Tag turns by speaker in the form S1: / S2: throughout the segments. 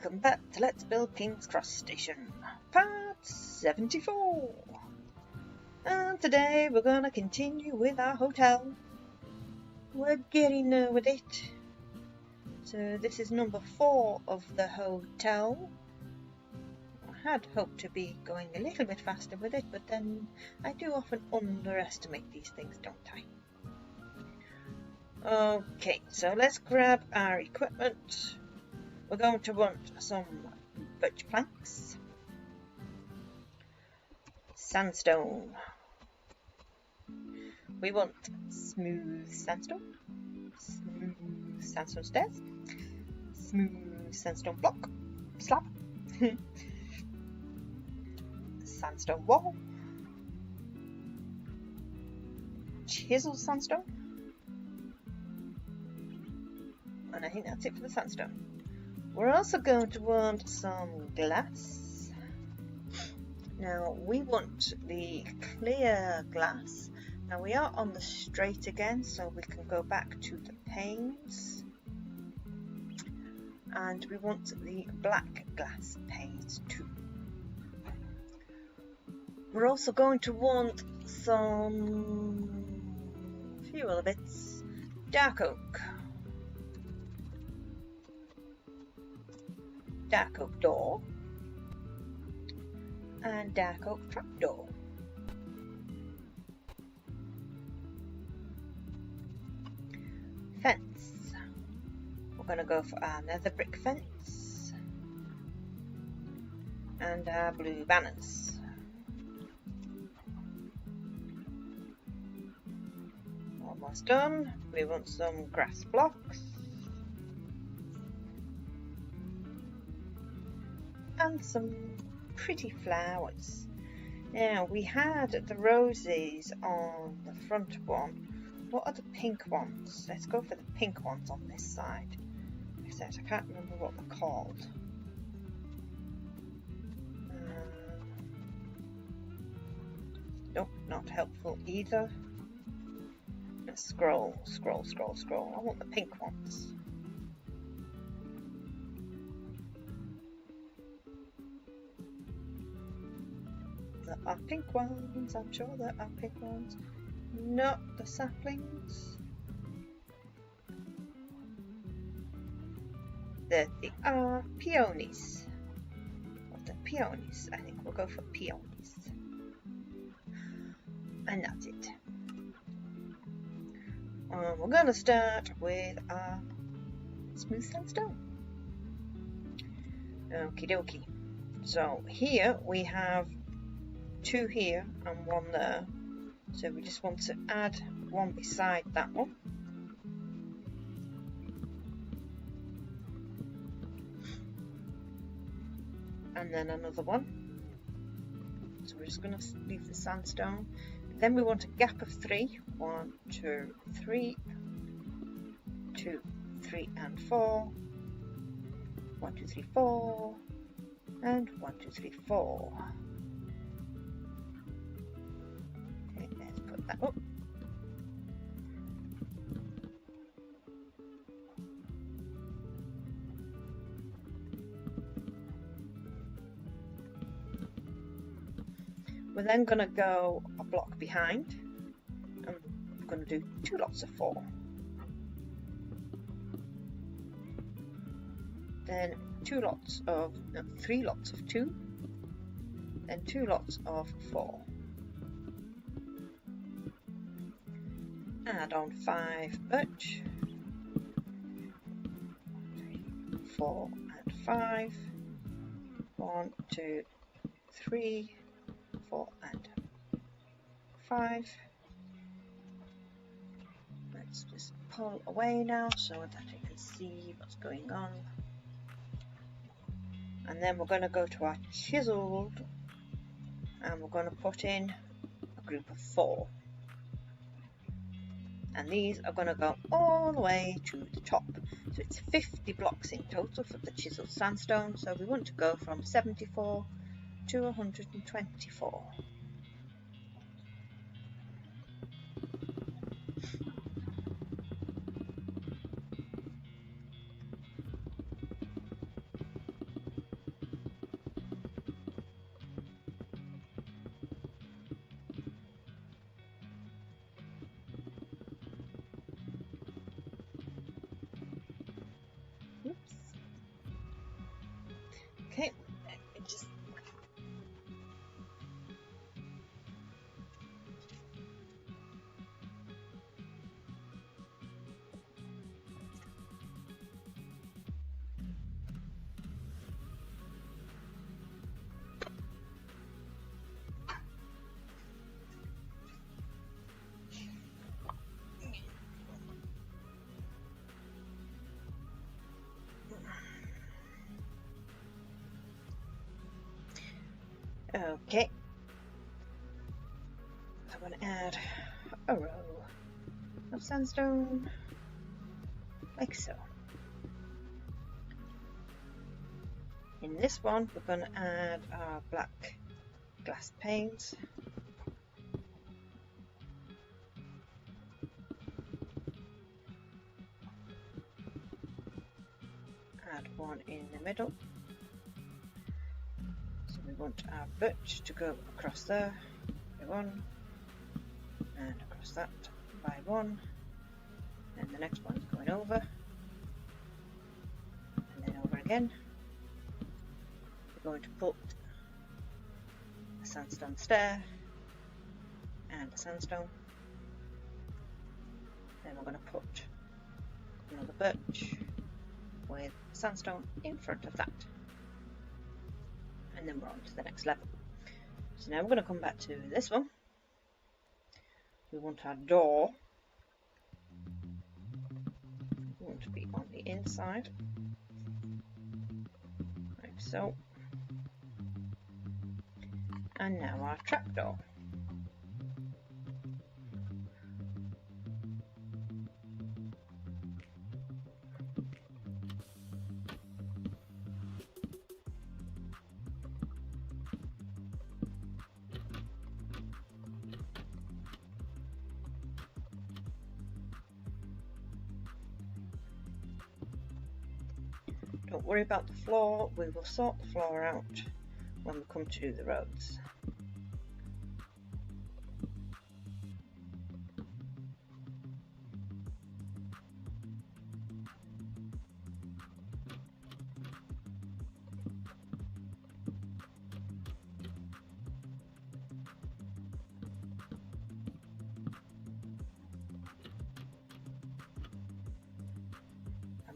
S1: Welcome back to Let's Build King's Cross Station, part 74. And today we're going to continue with our hotel. We're getting there with it. So this is number 4 of the hotel. I had hoped to be going a little bit faster with it, but then I do often underestimate these things, don't I? Okay, so let's grab our equipment. We're going to want some birch planks, sandstone. We want smooth sandstone stairs, smooth sandstone block, slab, sandstone wall, chisel sandstone, and I think that's it for the sandstone. We're also going to want some glass. Now we want the clear glass. Now we are on the straight again, so we can go back to the panes. And we want the black glass panes too. We're also going to want some few other bits. Dark oak. Dark oak door and dark oak trapdoor. Fence. We're going to go for our nether brick fence and our blue banners. Almost done. We want some grass blocks. And some pretty flowers. Now we had the roses on the front one. What are the pink ones? Let's go for the pink ones on this side. Except I can't remember what they're called. Nope, not helpful either. Let's scroll. I want the pink ones. There are pink ones, I'm sure there are pink ones. Not the saplings. There they are peonies. What the peonies? I think we'll go for peonies. And that's it. We're going to start with our smooth sandstone. Okie dokie. So here we have 2 here and 1 there, so we just want to add 1 beside that one. And then another one. So we're just going to leave the sandstone. Then we want a gap of 3. 1, 2, 3, 2, 3 and 4. 1, 2, 3, 4, and 1, 2, 3, 4. That up. We're then going to go a block behind and we're going to do 2 lots of 4. Then 3 lots of 2, then 2 lots of 4. Add on 5 birch, 3, 4 and 5, 1, 2, 3, 4 and 5. Let's just pull away now so that you can see what's going on. And then we're going to go to our chiseled and we're going to put in a group of 4. And these are going to go all the way to the top. So it's 50 blocks in total for the chiseled sandstone. So we want to go from 74 to 124. Okay. So I'm going to add a row of sandstone, like so. In this one, we're going to add our black glass panes. Add one in the middle. So we want our birch to go across there by one, and across that by one, and the next one's going over, and then over again. We're going to put a sandstone stair and a sandstone. Then we're going to put another birch with sandstone in front of that. And then we're on to the next level. So now we're going to come back to this one. We want our door. We want to be on the inside, like so. And now our trapdoor. Don't worry about the floor, we will sort the floor out when we come to do the roads.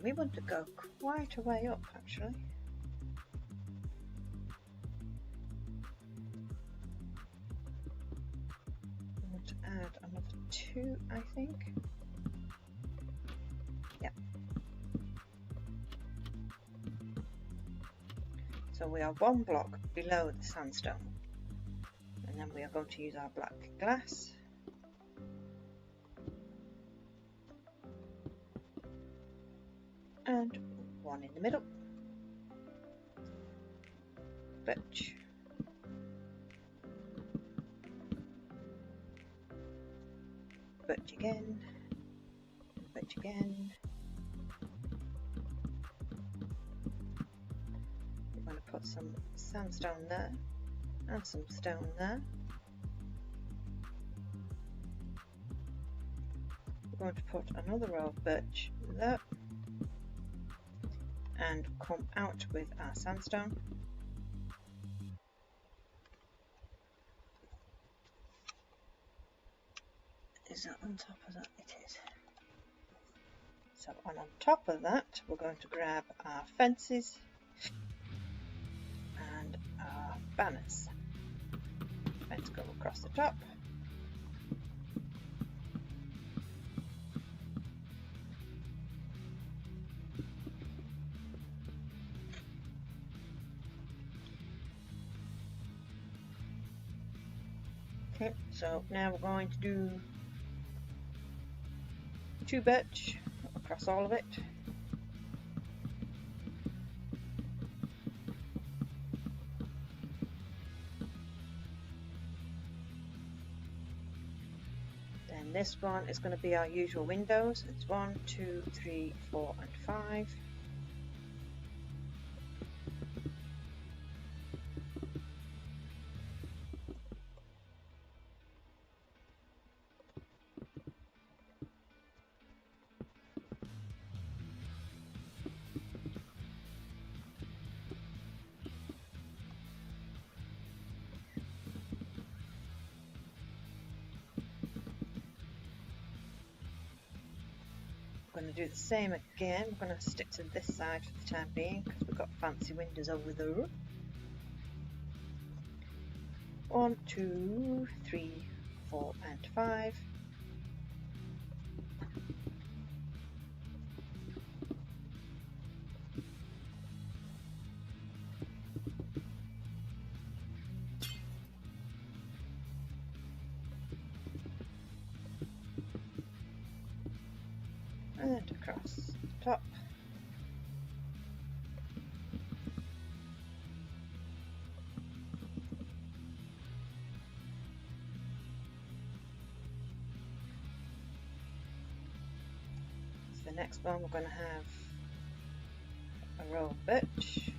S1: We want to go quite a way up, actually. We want to add another 2, I think. Yeah. So we are 1 block below the sandstone. And then we are going to use our black glass. And 1 in the middle. Birch. Birch again. Birch again. We're going to put some sandstone there and some stone there. We're going to put another row of birch there. And come out with our sandstone. Is that on top of that? It is. So on top of that, we're going to grab our fences and our banners. Let's go across the top. Okay, so now we're going to do 2 birch across all of it. Then this one is going to be our usual windows. It's 1, 2, 3, 4 and 5. I'm going to do the same again. We're going to stick to this side for the time being because we've got fancy windows over there. 1, 2, 3, 4 and 5. across the top. So the next one we're going to have a row of birch.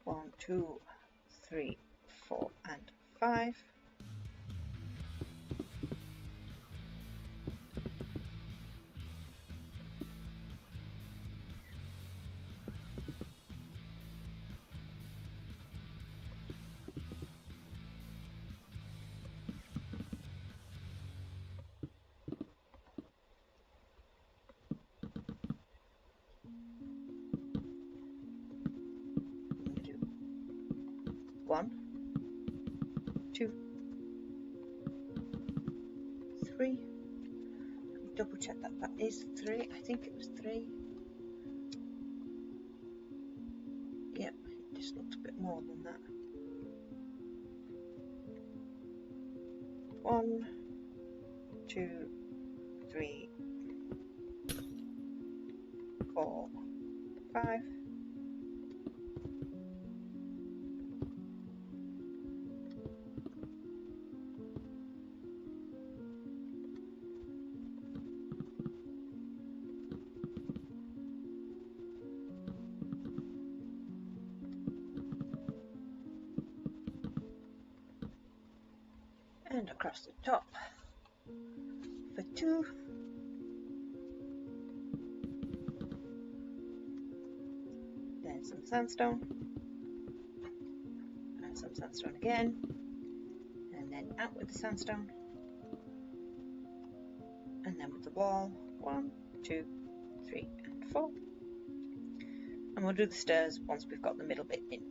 S1: 1, 2, 3, 4 and 5. One, 2, 3. Double check that that is 3. I think it was 3. Yep, it just looked a bit more than that. 1, 2, 3, 4, 5. And across the top for 2. Then some sandstone, and some sandstone again, and then out with the sandstone, and then with the wall. 1, 2, 3 and 4. And we'll do the stairs once we've got the middle bit in.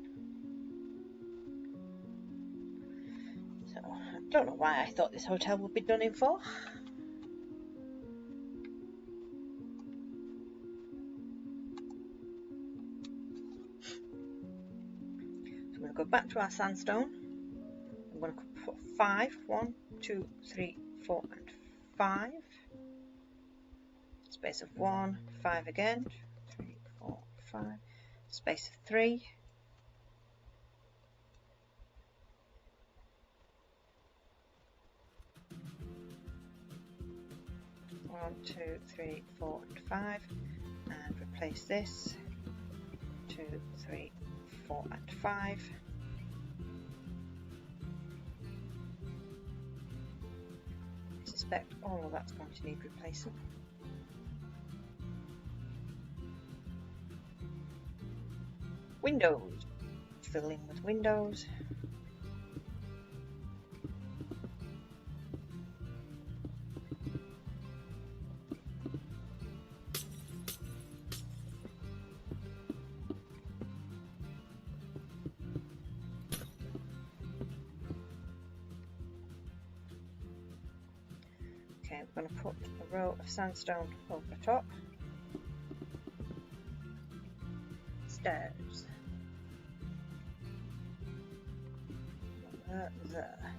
S1: So I don't know why I thought this hotel would be done in 4. So I'm going to go back to our sandstone. I'm going to put 5. 1, 2, 3, 4 and 5. Space of 1, 5 again. 2, 3, 4, 5. Space of 3. 1, 2, 3, 4 and 5, and replace this. 2, 3, 4 and 5. I suspect all of that's going to need replacing. Windows. Fill in with windows. Okay, we're going to put a row of sandstone over the top. Stairs. There.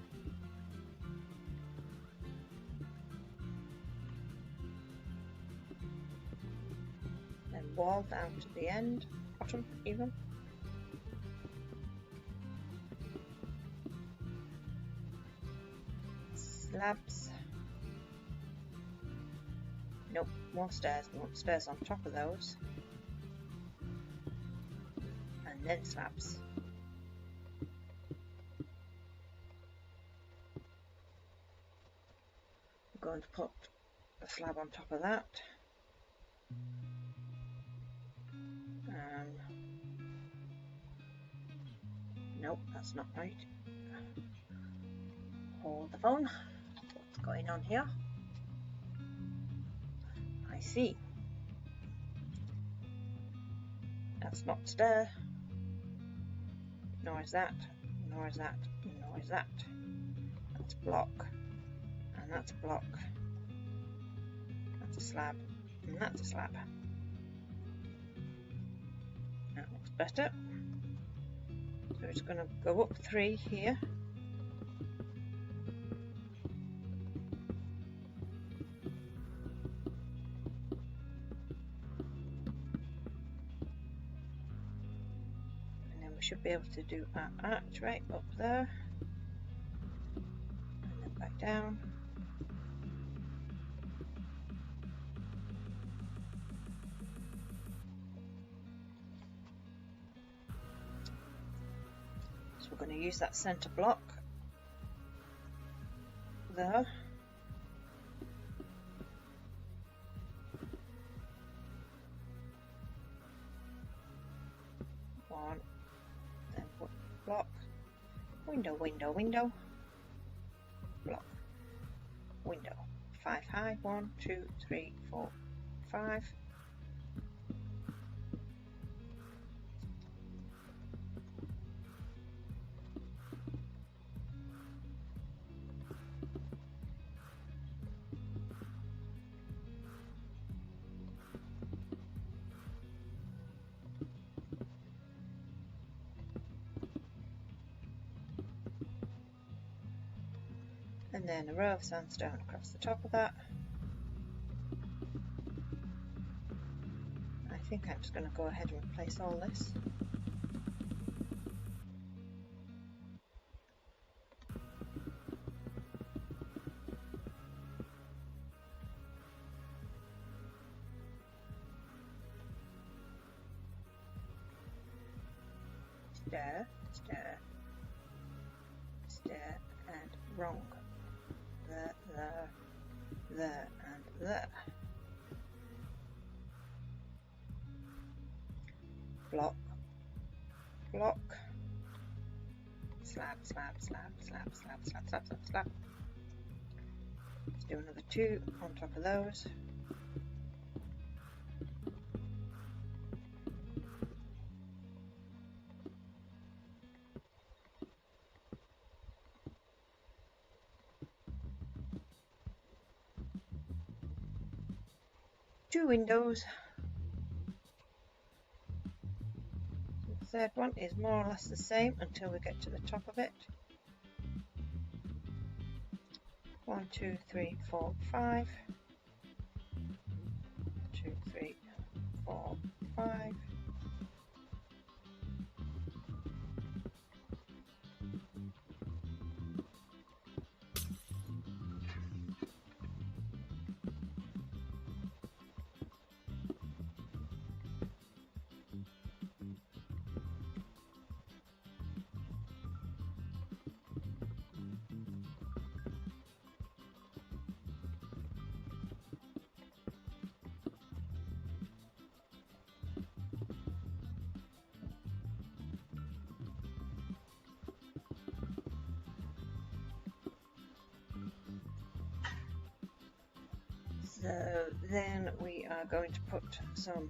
S1: Then wall down to the end, bottom even. Slabs. Nope, more stairs. We want stairs on top of those. And then slabs. We're going to put a slab on top of that. Nope, that's not right. Hold the phone. What's going on here? I see. That's not stair. Nor is that. Nor is that. Nor is that. That's block. And that's a block. That's a slab. And that's a slab. That looks better. So it's going to go up 3 here. should be able to do our arch right up there. And then back down. So we're going to use that centre block there. One, then put block, window, window, window, block, window. 5 high, 1, 2, 3, 4, 5. And then a row of sandstone across the top of that. I think I'm just going to go ahead and replace all this. Stair, stair, stair, and wrong. There, and there. Block, block, slab, slab, slab, slab, slab, slab, slab, slab, slab. Let's do another 2 on top of those. Two windows. The third one is more or less the same until we get to the top of it. 1, 2, 3, 4, 5. 2, 3, 4, 5. So then we are going to put some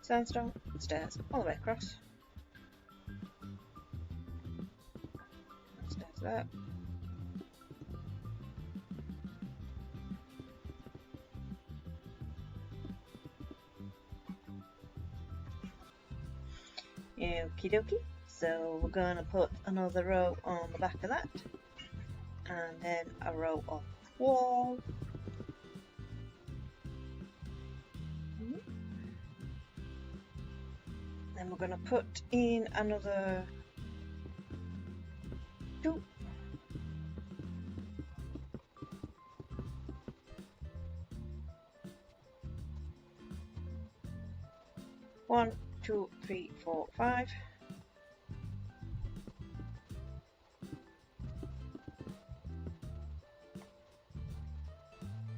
S1: sandstone stairs all the way across. Stairs there. Okie dokie. So we're going to put another row on the back of that, and then a row of wall. Then we're going to put in another 2. One, 2, 3, 4, 5.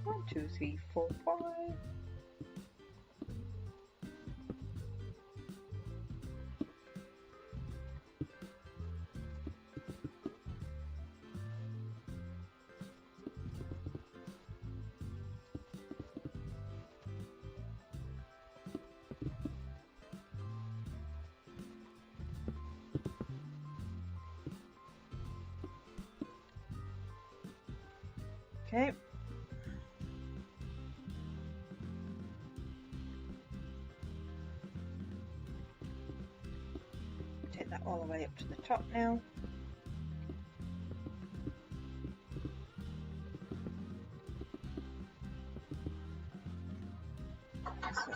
S1: 1, 2, 3, 4, 5. Okay. Take that all the way up to the top now. So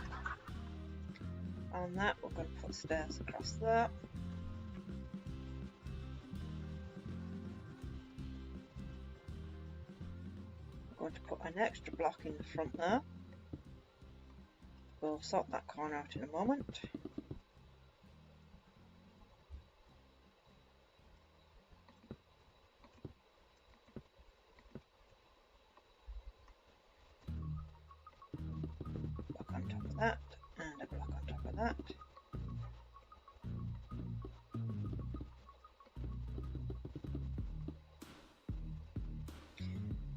S1: on that, we're going to put stairs across there. We're going to put an extra block in the front there. We'll sort that corner out in a moment. Block on top of that, and a block on top of that.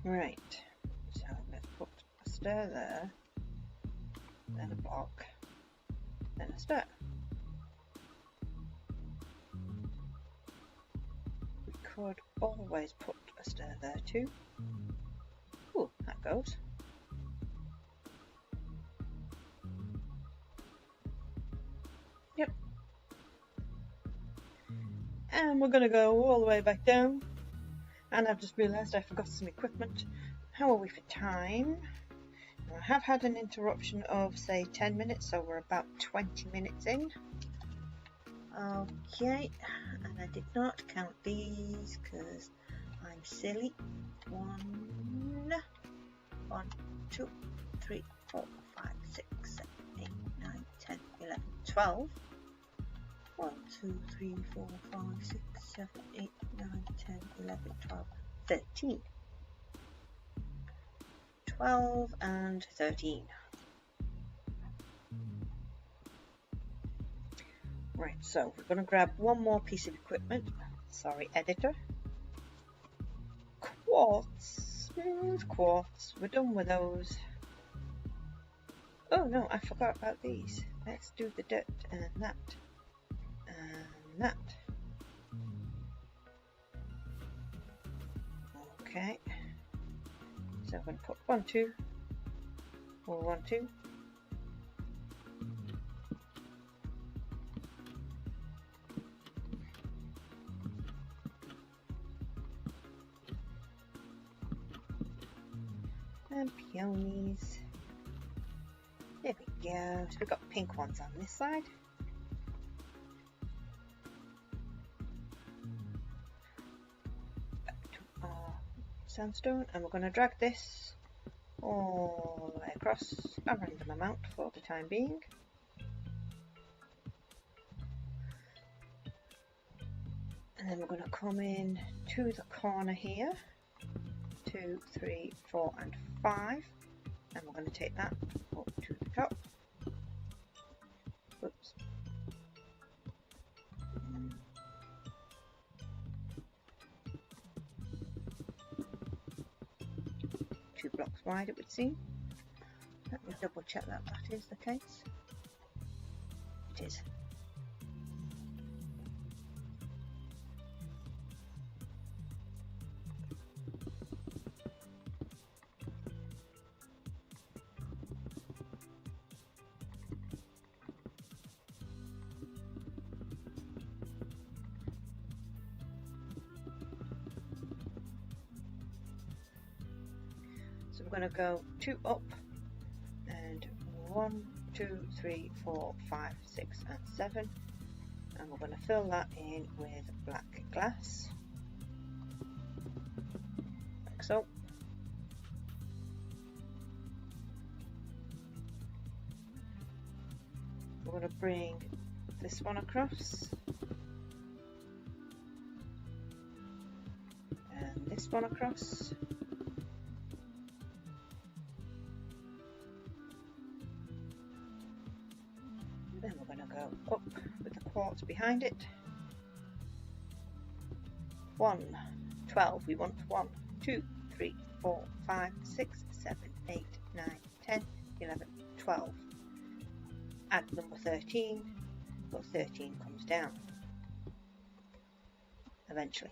S1: Right, so let's put a stair there, then a block, then a stair. We could always put a stair there too. Ooh, that goes. Yep. And we're going to go all the way back down. And I've just realised I forgot some equipment. How are we for time? I have had an interruption of say 10 minutes, so we're about 20 minutes in. Okay, and I did not count these because I'm silly. 1, 2, 3, 4, 5, 6, 7, 8, 9, 10, 11, 12. 1, 2, 3, 4, 5, 6, 7, 8, 9, 10, 11, 12, 13. 12 and 13. Right, so we're going to grab one more piece of equipment. Sorry, editor. Quartz. Smooth quartz. We're done with those. Oh no, I forgot about these. Let's do the dirt and that. And that. Okay. So I'm going to put 1, 2. Or 1, 2. And peonies. There we go. So we've got pink ones on this side. Back to our sandstone, and we're going to drag this all the way across a random amount for the time being. And then we're going to come in to the corner here. 2, 3, 4 and 5, and we're going to take that up to the top. Whoops. Two blocks wide it would seem. Let me double check that that is the case. It is. So we're going to go 2 up and 1, 2, 3, 4, 5, 6 and 7, and we're going to fill that in with black glass like so. We're going to bring this one across and this one across. Then we're going to go up with the quartz behind it. 1, 12, we want 1, 2, 3, 4, 5, 6, 7, 8, 9, 10, 11, 12. Add number 13, but 13 comes down eventually.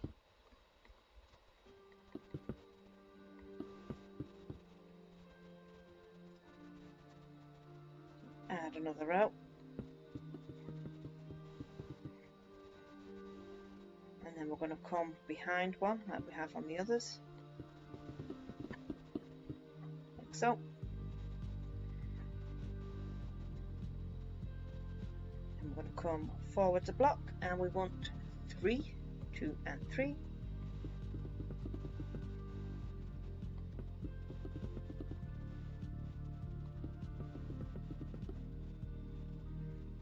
S1: Add another row. And then we're going to come behind one like we have on the others, like so. And we're going to come forwards a block, and we want 3, 2 and 3.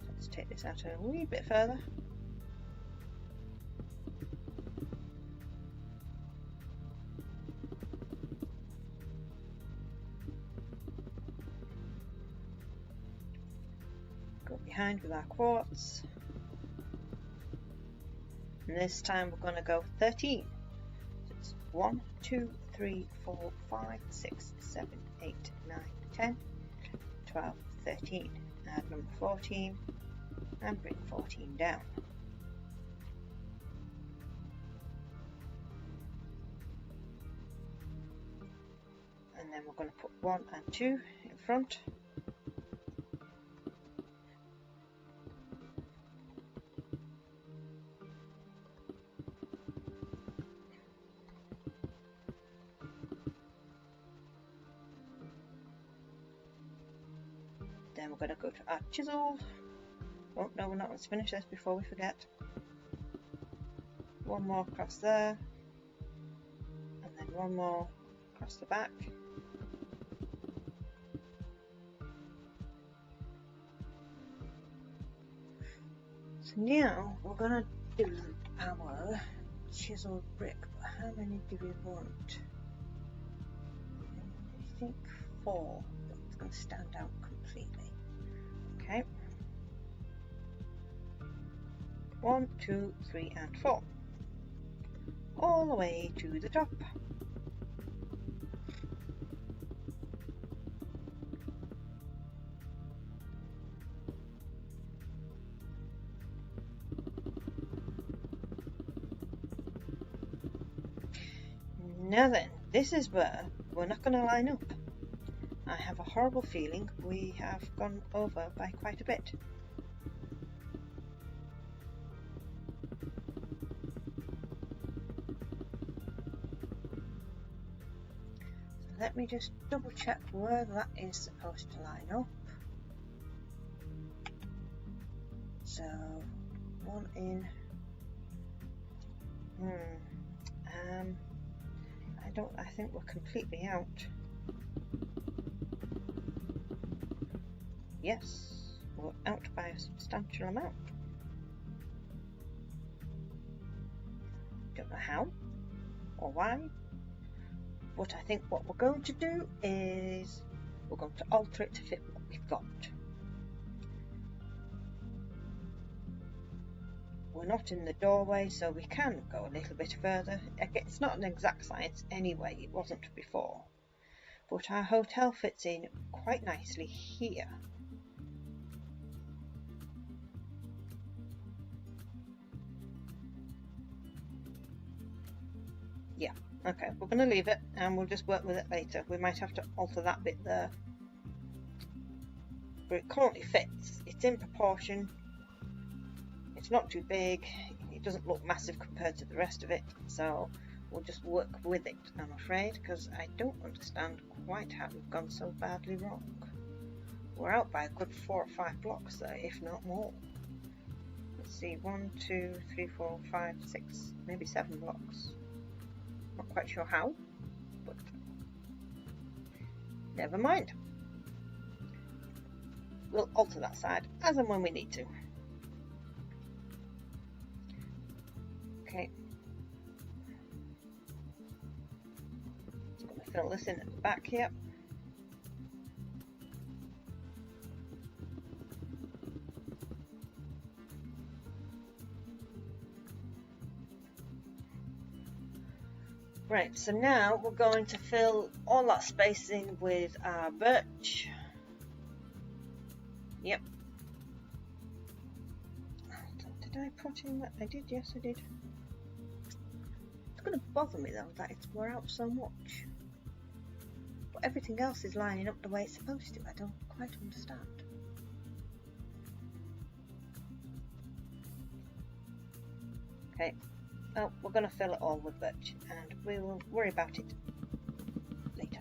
S1: Let's take this out a wee bit further. Go behind with our quartz. And this time we're going to go 13. So it's 1, 2, 3, 4, 5, 6, 7, 8, 9, 10, 12, 13. Add number 14 and bring 14 down. And then we're going to put 1 and 2 in front. Then we're going to go to our chisel. Oh no, we're not. Let's finish this before we forget. One more across there, and then one more across the back. So now we're going to do our chiseled brick. But how many do we want? I think 4. But it's going to stand out completely. Okay. 1, 2, 3 and 4. All the way to the top. Now then, this is where we're not going to line up. I have a horrible feeling we have gone over by quite a bit. So let me just double check where that is supposed to line up. So, 1 in. I think we're completely out. Yes, we're out by a substantial amount. Don't know how or why, but I think what we're going to do is we're going to alter it to fit what we've got. We're not in the doorway, so we can go a little bit further. It's not an exact science anyway, it wasn't before. But our hotel fits in quite nicely here. Yeah, okay, we're going to leave it and we'll just work with it later. We might have to alter that bit there. But it currently fits. It's in proportion. It's not too big, it doesn't look massive compared to the rest of it, so we'll just work with it, I'm afraid, because I don't understand quite how we've gone so badly wrong. We're out by a good 4 or 5 blocks there, if not more. Let's see, 1, 2, 3, 4, 5, 6, maybe 7 blocks. Not quite sure how, but never mind. We'll alter that side as and when we need to. Okay, just going to fill this in at the back here. Right, so now we're going to fill all that space in with our birch. Yep. Did I put in that? I did, yes I did. It's going to bother me though that it's wore out so much. But everything else is lining up the way it's supposed to. I don't quite understand. Okay, well, we're going to fill it all with birch and we will worry about it later.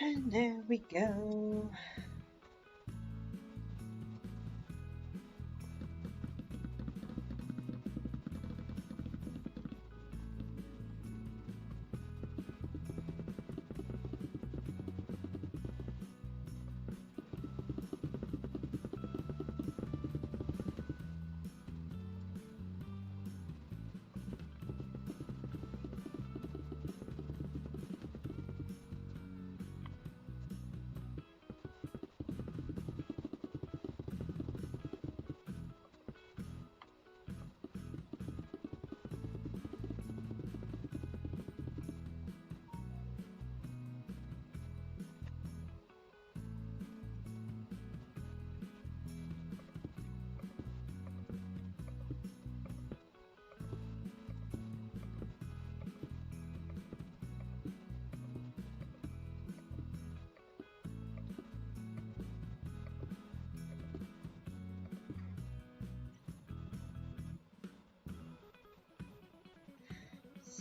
S1: And there we go.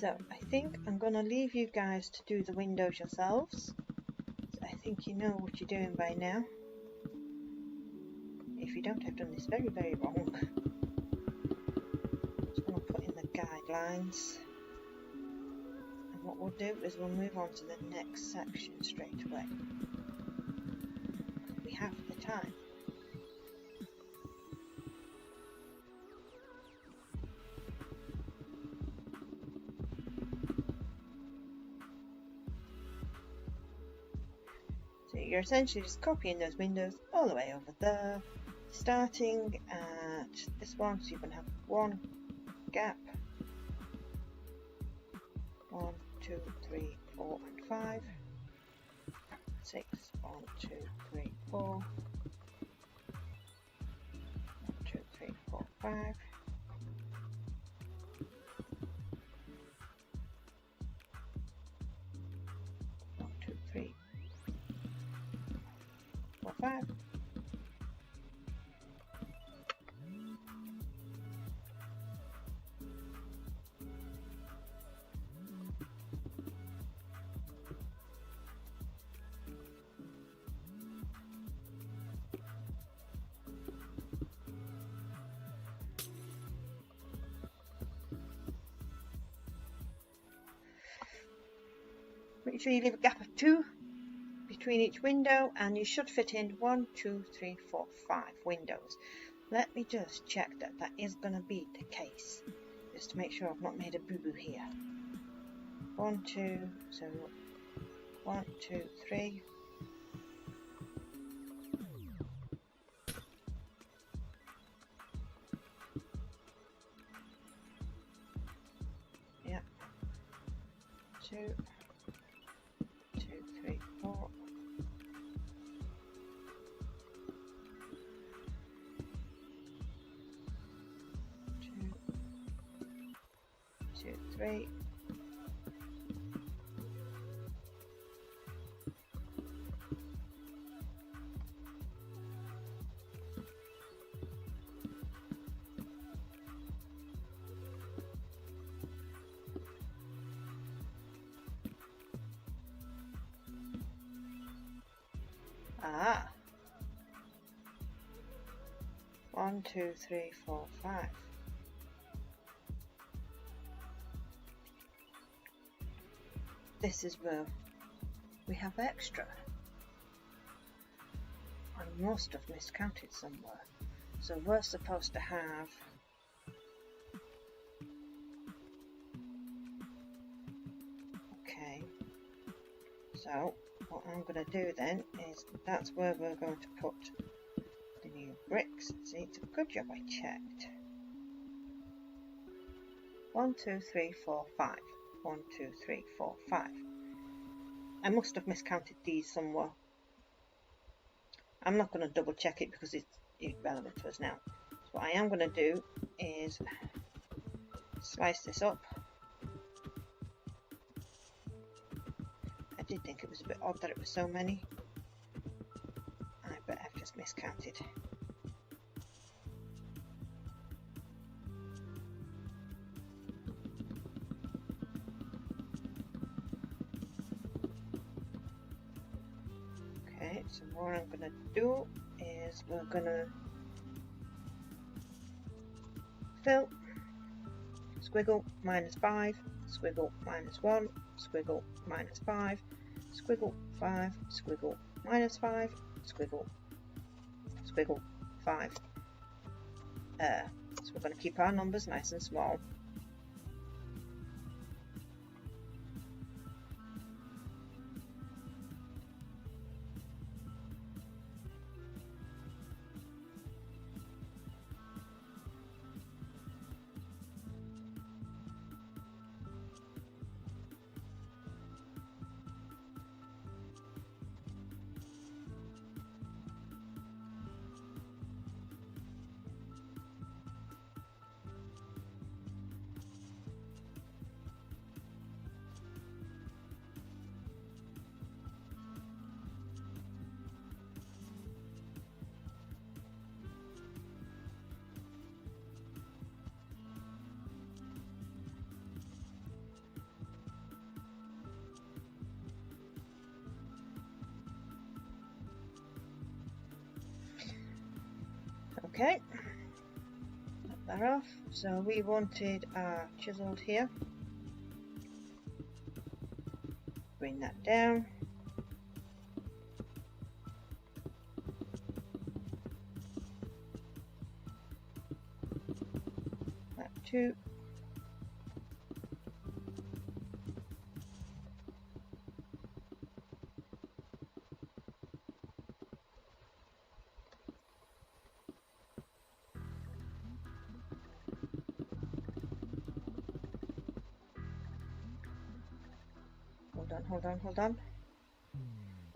S1: So I think I'm going to leave you guys to do the windows yourselves. I think you know what you're doing by now. If you don't, I've done this very, very wrong. Just going to put in the guidelines. And what we'll do is we'll move on to the next section straight away. We have the time. You're essentially just copying those windows all the way over there, starting at this one, so you're going to have one gap, 1, 2, 3, 4 and 5, 6, 1, 2, 3, 4, 1, 2, 3, 4, 5, 1, 2, 3, 5. Make sure you leave a gap of 2 between each window, and you should fit in 1, 2, 3, 4, 5 windows. Let me just check that that is going to be the case, just to make sure I've not made a boo-boo here. 1, 2, so 1, 2, 3. Yep. 2, 2, 3, 4. 2, 3. Ah. 1, 2, 3, 4, 5. This is where we have extra. I must have miscounted somewhere. So we're supposed to have okay. So what I'm going to do then is that's where we're going to put the new bricks. See, it's a good job I checked. 1, 2, 3, 4, 5. 1, 2, 3, 4, 5. I must have miscounted these somewhere. I'm not going to double check it because it's irrelevant to us now. So what I am going to do is slice this up. I did think it was a bit odd that it was so many. I bet I've just miscounted. So what I'm going to do is we're going to fill, squiggle, -5, squiggle, -1, squiggle, -5, squiggle, 5, squiggle, -5, squiggle, squiggle, 5. So we're going to keep our numbers nice and small. Okay, knock that off. So we wanted our chiseled here. Bring that down. That too. Hold on.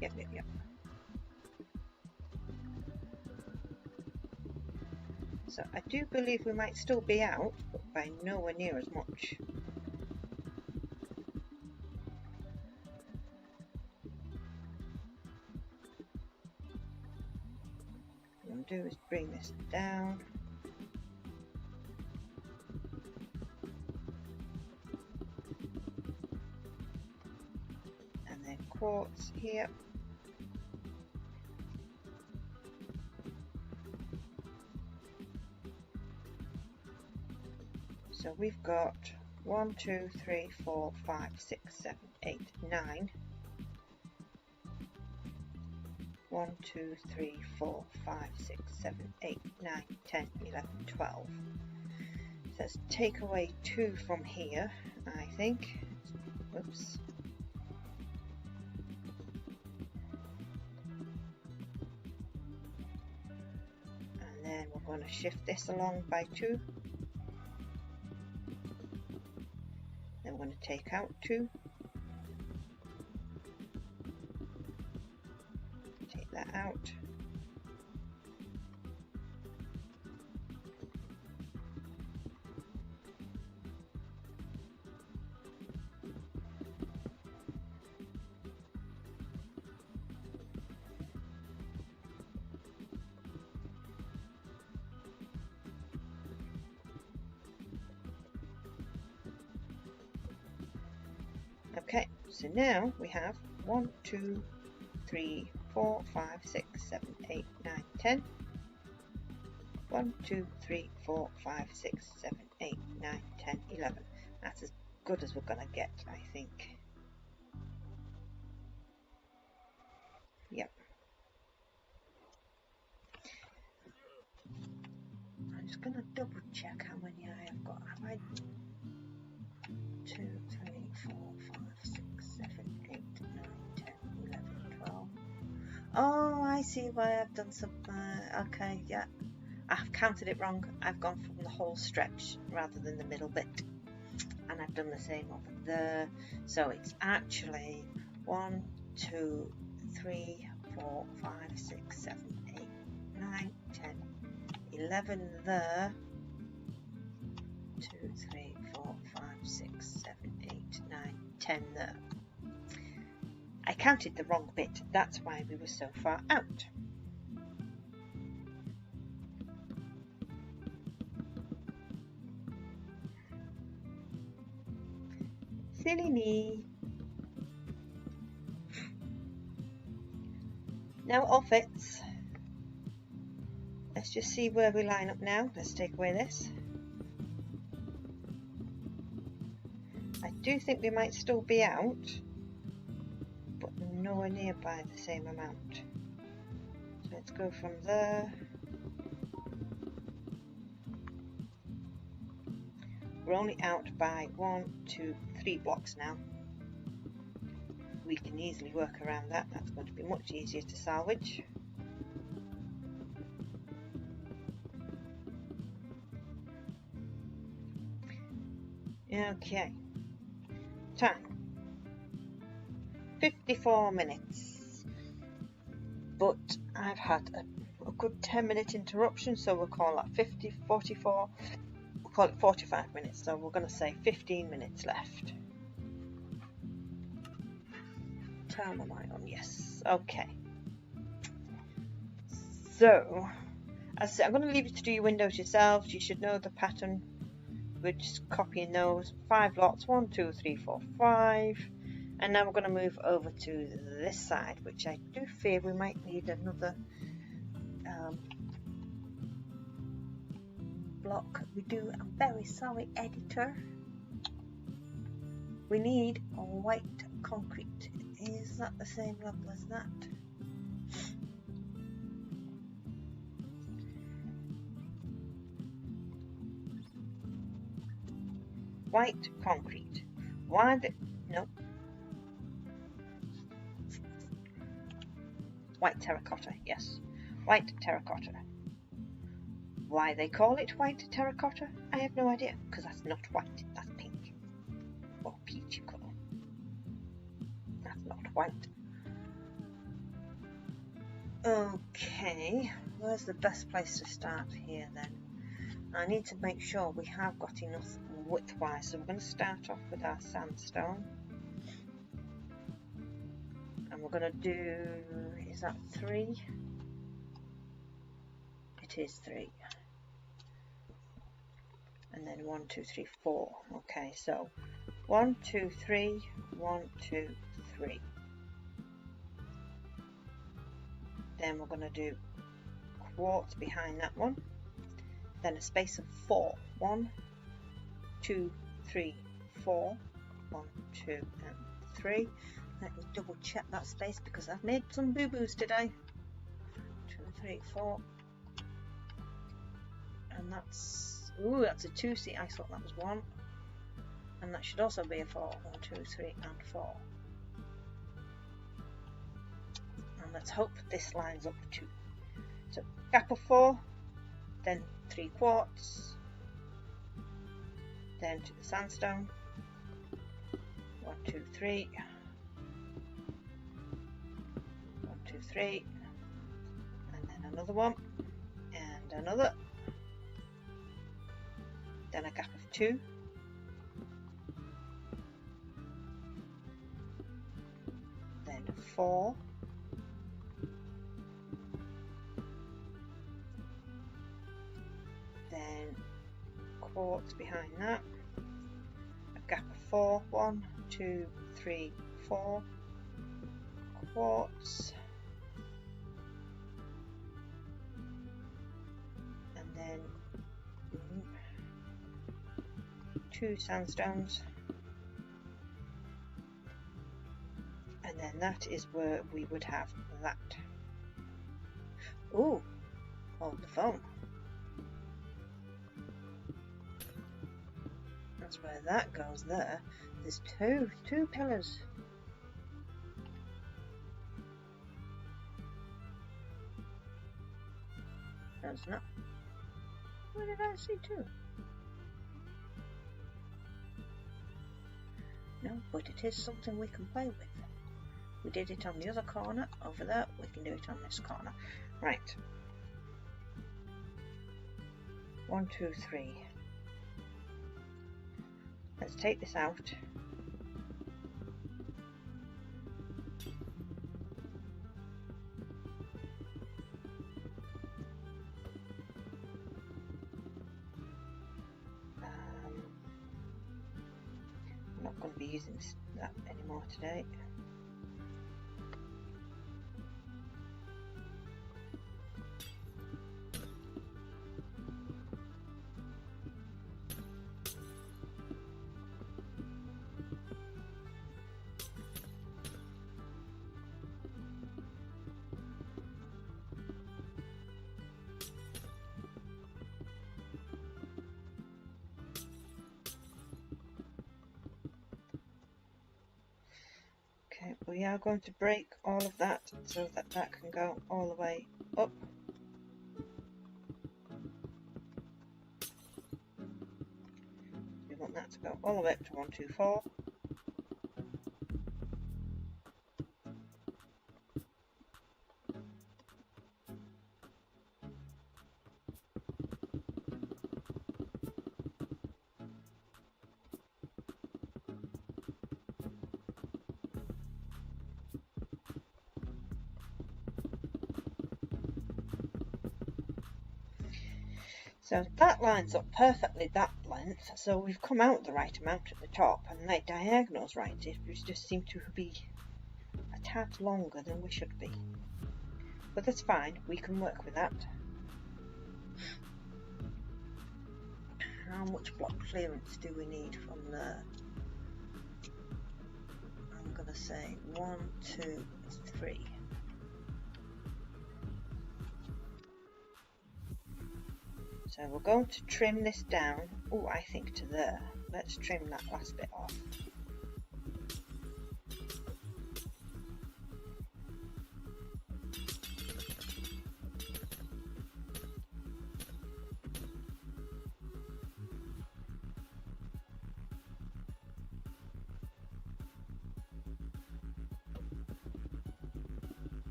S1: Yep. So I do believe we might still be out, but by nowhere near as much. What I'm going to do is bring this down. Quartz here. So we've got 1, 2, 3, 4, 5, 6, 7, 8, 9. 1, 2, 3, 4, 5, 6, 7, 8, 9, 10, 11, 12. So let's take away 2 from here, I think. Oops. Then we're going to shift this along by 2. Then we're going to take out 2. Take that out. Okay, so now we have 1, 2, 3, 4, 5, 6, 7, 8, 9, 10. 1, 2, 3, 4, 5, 6, 7, 8, 9, 10, 11. That's as good as we're going to get, I think. Yep. I'm just going to double check how many I have got. Have I 2, 3, 4, 5, 6, 7, 8, 9, 10, 11, 12. Oh, I see why I've done some. Okay, yeah. I've counted it wrong. I've gone from the whole stretch rather than the middle bit. And I've done the same over there. So it's actually 1, 2, 3, 4, 5, 6, 7, 8, 9, 10, 11 there. 2, 3, 4, 5, 6, 7, 8, 9, 10 there. I counted the wrong bit. That's why we were so far out. Silly me. Now it all fits. Let's just see where we line up now. Let's take away this. I do think we might still be out, but nowhere near by the same amount. So let's go from there. We're only out by 1, 2, 3 blocks now. We can easily work around that. That's going to be much easier to salvage. Okay. Time. 54 minutes. But I've had a good 10-minute interruption, so we'll call that 44. We'll call it 45 minutes, so we're going to say 15 minutes left. Time am I on? Yes. Okay. So, as I said, I'm going to leave you to do your windows yourselves. You should know the pattern. We're just copying those 5 lots, 1, 2, 3, 4, 5, and now we're going to move over to this side, which I do fear we might need another block. We do. I'm very sorry, editor. We need a white concrete. Is that the same level as that? White concrete. Why the... No. White terracotta, yes. White terracotta. Why they call it white terracotta, I have no idea, because that's not white, that's pink. Or peachy colour. That's not white. Okay, where's the best place to start here then? I need to make sure we have got enough width-wise, so we're going to start off with our sandstone. And we're going to do, is that 3? It is 3. And then 1, 2, 3, 4. Okay, so 1, 2, 3, 1, 2, 3. Then we're going to do quartz behind that one. Then a space of 4. 1, 2, 3, 4. 1, 2, and 3. Let me double check that space because I've made some boo-boos today. 2, 3, 4. And that's, ooh, that's a 2. See, I thought that was 1. And that should also be a 4. 1, 2, 3, and 4. And let's hope this lines up to. So gap of 4, then 3 quartz, then to the sandstone. 1, 2, 3. 1, 2, 3. And then another one. And another. Then a gap of 2. Then 4. Then quartz behind that. A gap of 4. 1, 2, 3, 4. Quartz. And then 2 sandstones, and then that is where we would have that. Ooh, hold the phone. That's where that goes there. There's two pillars. That's not. Where did I see 2? No, but it is something we can play with. We did it on the other corner, over there, we can do it on this corner. Right. 1, 2, 3. Let's take this out. I'm not going to be using that anymore today. Okay, we are going to break all of that so that that can go all the way up. We want that to go all the way up to 124. So that lines up perfectly that length, so we've come out the right amount at the top, and the diagonals right, it just seem to be a tad longer than we should be. But that's fine, we can work with that. How much block clearance do we need from there? I'm going to say 1, 2, 3. So we're going to trim this down, oh I think to there. Let's trim that last bit off.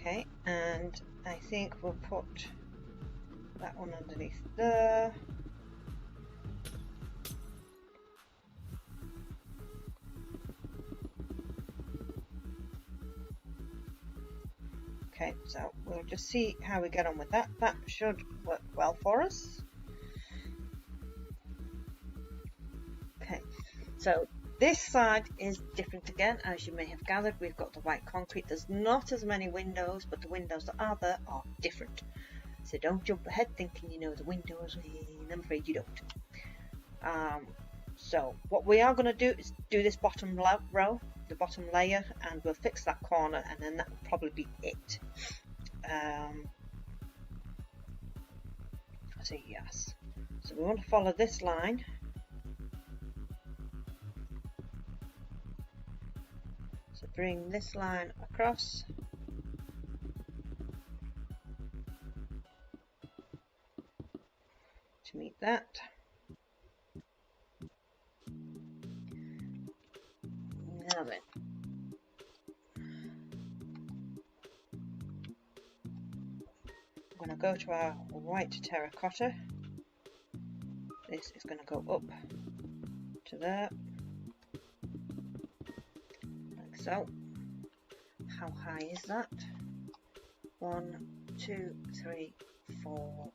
S1: Okay, and I think we'll put that one underneath there. Okay, so we'll just see how we get on with that. That should work well for us. Okay, so this side is different again, as you may have gathered. We've got the white concrete. There's not as many windows, but the windows that are there are different. So don't jump ahead thinking you know the windows, and I'm afraid you don't. So what we are going to do is do this bottom row, the bottom layer, and we'll fix that corner, and then that will probably be it. So yes, so we want to follow this line. So bring this line across. To meet that. Now then. I'm going to go to our white terracotta. This is going to go up to there. Like so. How high is that? 1, 2, 3, 4,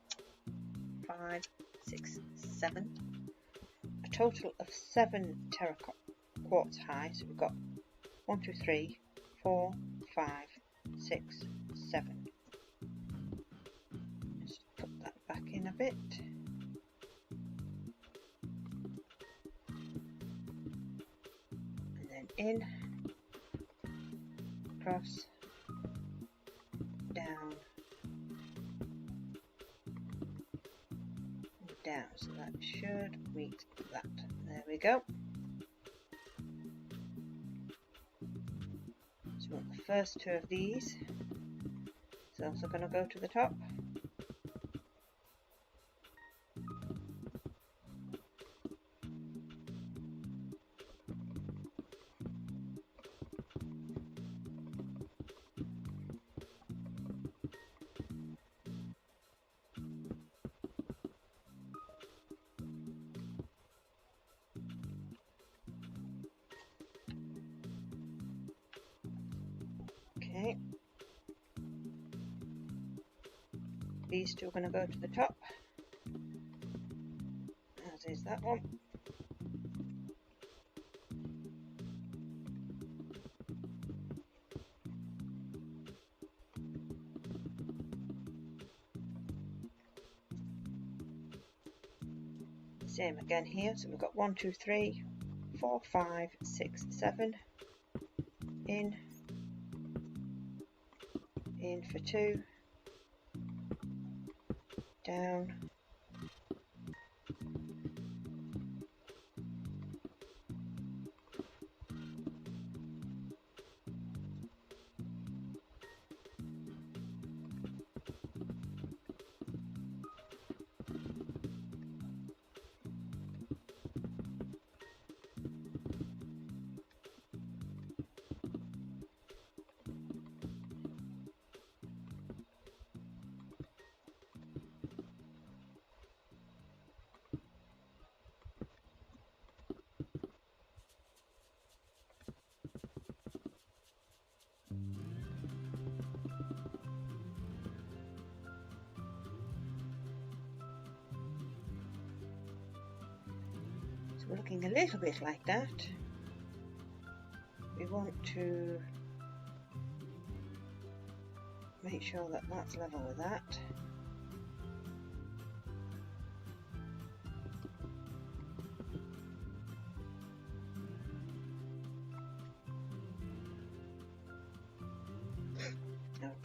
S1: 5, 6, 7. A total of 7 terracotta quartz high. So we've got 1, 2, 3, 4, 5, 6, 7. Just put that back in a bit. And then in, across, down, and down. So that should meet that. There we go. So we want the first 2 of these. It's also going to go to the top. Okay, these 2 are going to go to the top, as is that one. Same again here, so we've got 1, 2, 3, 4, 5, 6, 7, in for 2, down, we're looking a little bit like that. We want to make sure that that's level with that.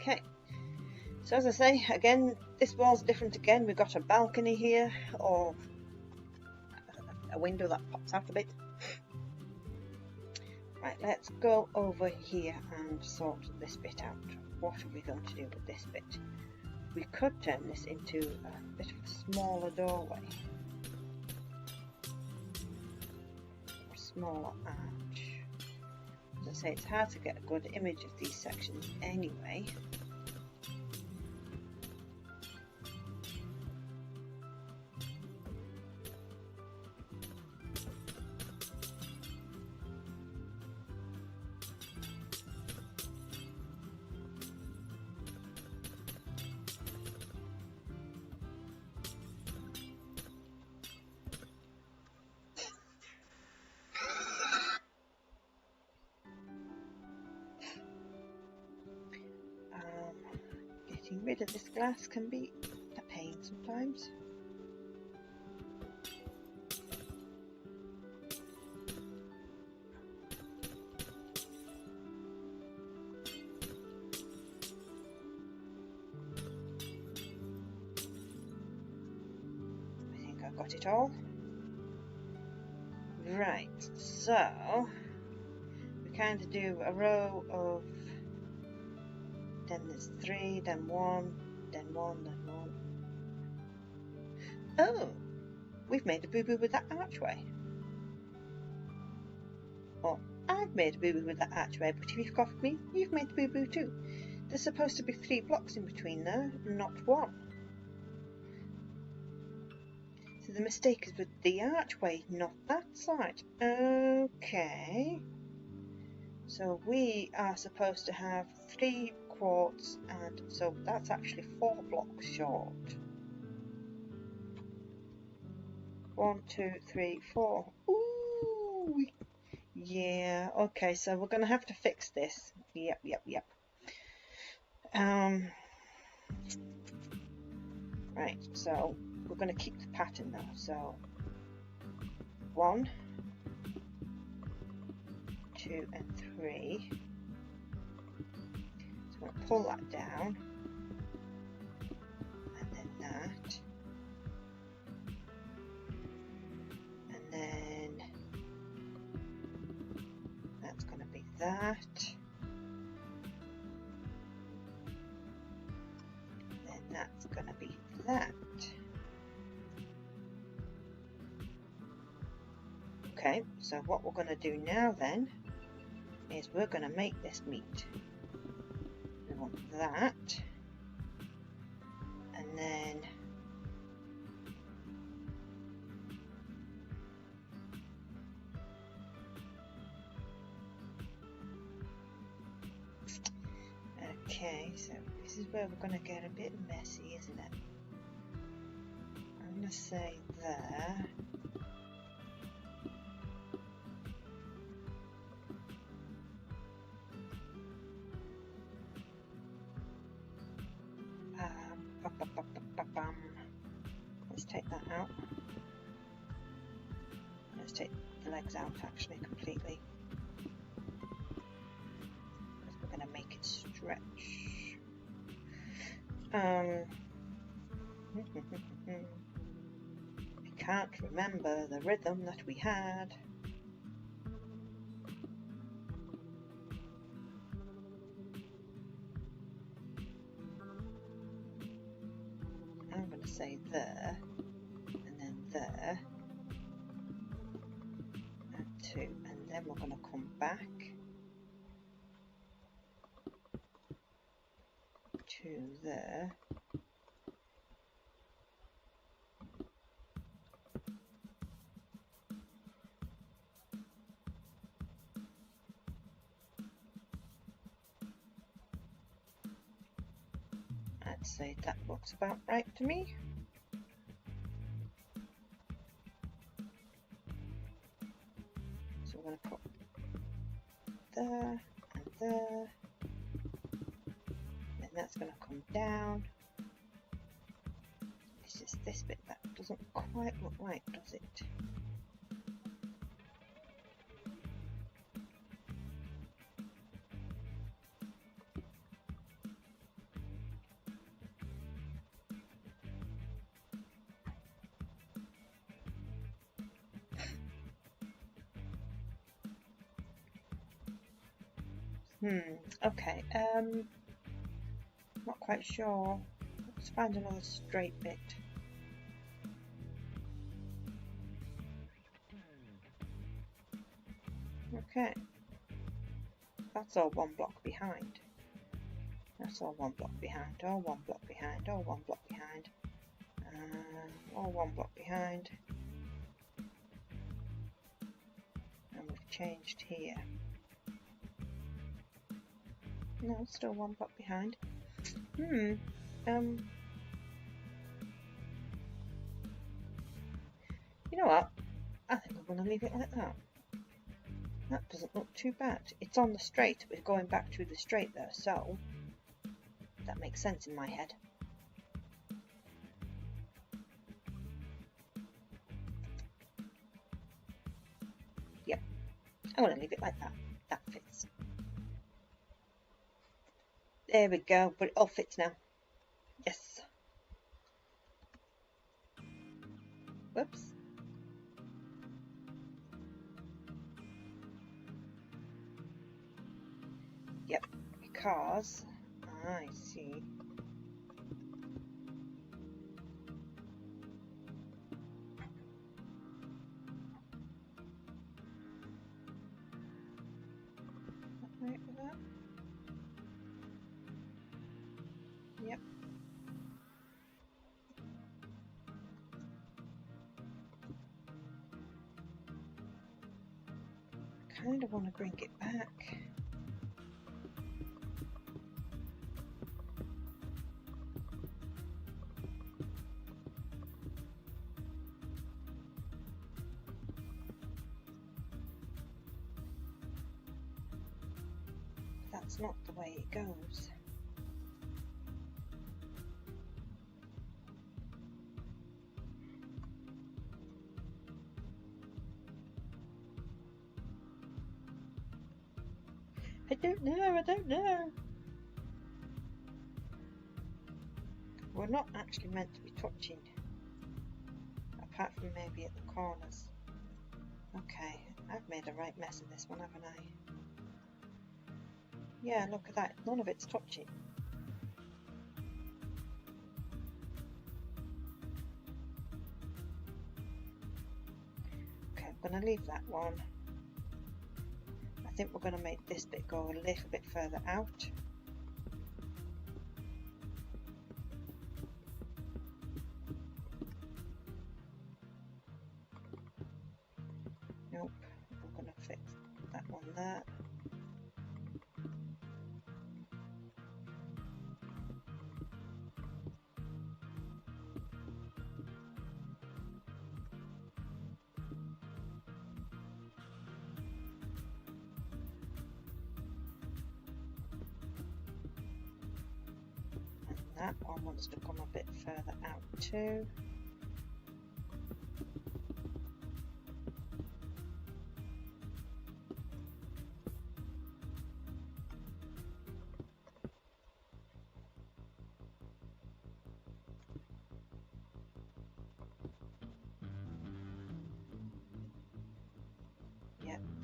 S1: Okay, so as I say, again, this wall's different again. We've got a balcony here, or a window that pops out a bit. Right, let's go over here and sort this bit out. What are we going to do with this bit? We could turn this into a bit of a smaller doorway. Or a smaller arch. As I say, it's hard to get a good image of these sections anyway. Getting rid of this glass can be a pain sometimes. I think I've got it all. Right, so we kind of do a row of, then there's 3, then 1, then 1, then 1. Oh, we've made a boo-boo with that archway. Or I've made a boo-boo with that archway, but if you've copied me, you've made the boo-boo too. There's supposed to be 3 blocks in between there, not 1. So the mistake is with the archway, not that side. Okay. So we are supposed to have 3 quartz, and so that's actually 4 blocks short. 1, 2, 3, 4. Ooh, yeah. Okay, so we're going to have to fix this. Yep. Right. So we're going to keep the pattern now. So 1, 2, and 3. So I'm going to pull that down, and then that, and then that's going to be that, then that's going to be that. Okay, so what we're going to do now then is we're going to make this meet. We want that, and then okay, so this is where we're going to get a bit messy, isn't it? I'm going to say there. Let's take that out. take the legs out actually completely, because we're going to make it stretch. I can't remember the rhythm that we had. I'm going to say there, and then there, and 2, and then we're going to come back to there, I'd say that looks about right to me. So we're going to put there and there, and that's going to come down. It's just this bit that doesn't quite look right, does it? Okay, not quite sure. Let's find another straight bit. Okay, that's all 1 block behind. That's all 1 block behind, all 1 block behind, all 1 block behind, all 1 block behind. And we've changed here. No, it's still 1 block behind. You know what? I think I'm going to leave it like that. That doesn't look too bad. It's on the straight. We're going back through the straight there, so that makes sense in my head. Yep, I'm going to leave it like that. That fits. There we go, but it all fits now. Yes. Whoops. Yep, because I see. Right with that? Yep. Kind of want to bring it back. That's not the way it goes. I don't know. We're not actually meant to be touching, apart from maybe at the corners. Okay, I've made a right mess of this one, haven't I? Yeah, look at that, none of it's touching. Okay, I'm going to leave that one. I think we're going to make this bit go a little bit further out. Nope, we're going to fix that one there. That one wants to come a bit further out too.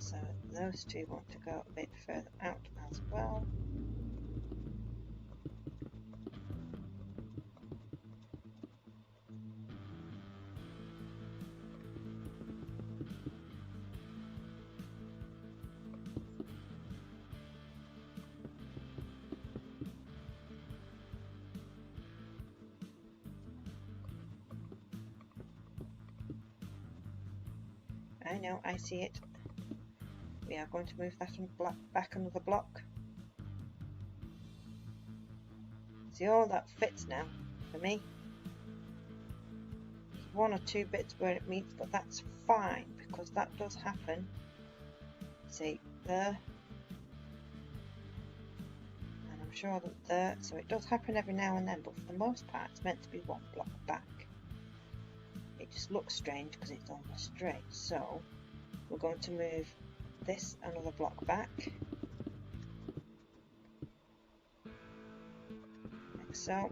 S1: So those two want to go a bit further out as well. I know, I see it. We are going to move that back another block. See, all that fits now for me. There's one or two bits where it meets, but that's fine because that does happen. See, there. And I'm sure that there. So it does happen every now and then, but for the most part, it's meant to be one block back. It just looks strange because it's almost straight. So we're going to move this another block back, like so.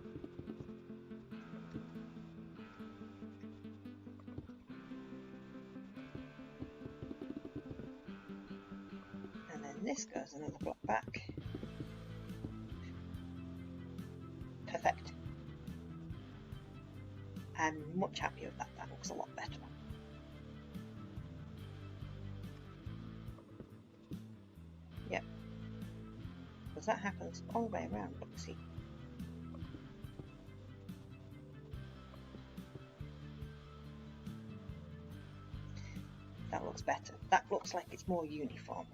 S1: And then this goes another block back. Perfect. I'm much happier with that. That looks a lot better. Yep. Because that happens all the way around. Look, see. That looks better. That looks like it's more uniform.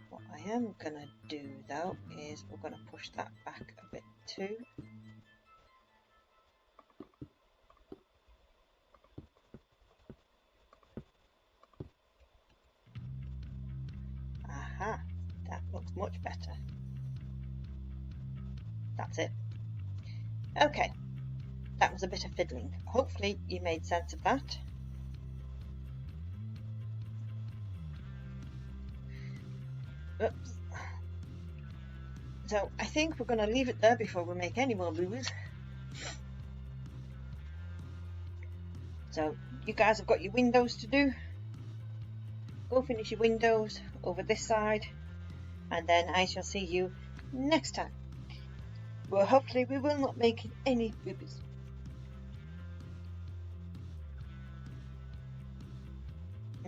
S1: What I am going to do though is we're going to push that back a bit too. Aha, that looks much better. That's it. Okay, that was a bit of fiddling. Hopefully you made sense of that. Oops. So I think we're going to leave it there before we make any more moves. So you guys have got your windows to do. Go finish your windows over this side, and then I shall see you next time. Well, hopefully we will not make any boobies.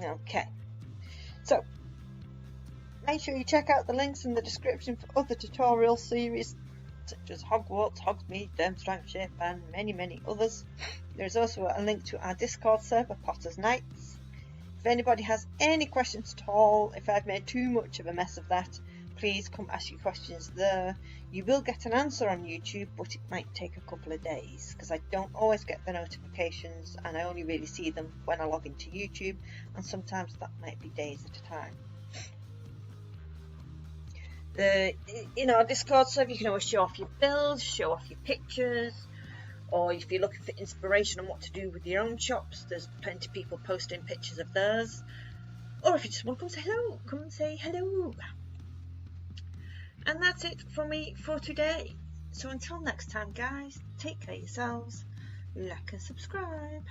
S1: Okay, so make sure you check out the links in the description for other tutorial series such as Hogwarts, Hogsmeade, Durmstrang Ship and many others. There's also a link to our Discord server, Potter's Knights. If anybody has any questions at all, if I've made too much of a mess of that, please come ask your questions there. You will get an answer on YouTube, but it might take a couple of days because I don't always get the notifications and I only really see them when I log into YouTube, and sometimes that might be days at a time. In our Discord server you can always show off your builds, show off your pictures, or if you're looking for inspiration on what to do with your own shops, there's plenty of people posting pictures of theirs. Or if you just want to come and say hello. And that's it for me for today. So until next time guys, take care of yourselves, like and subscribe.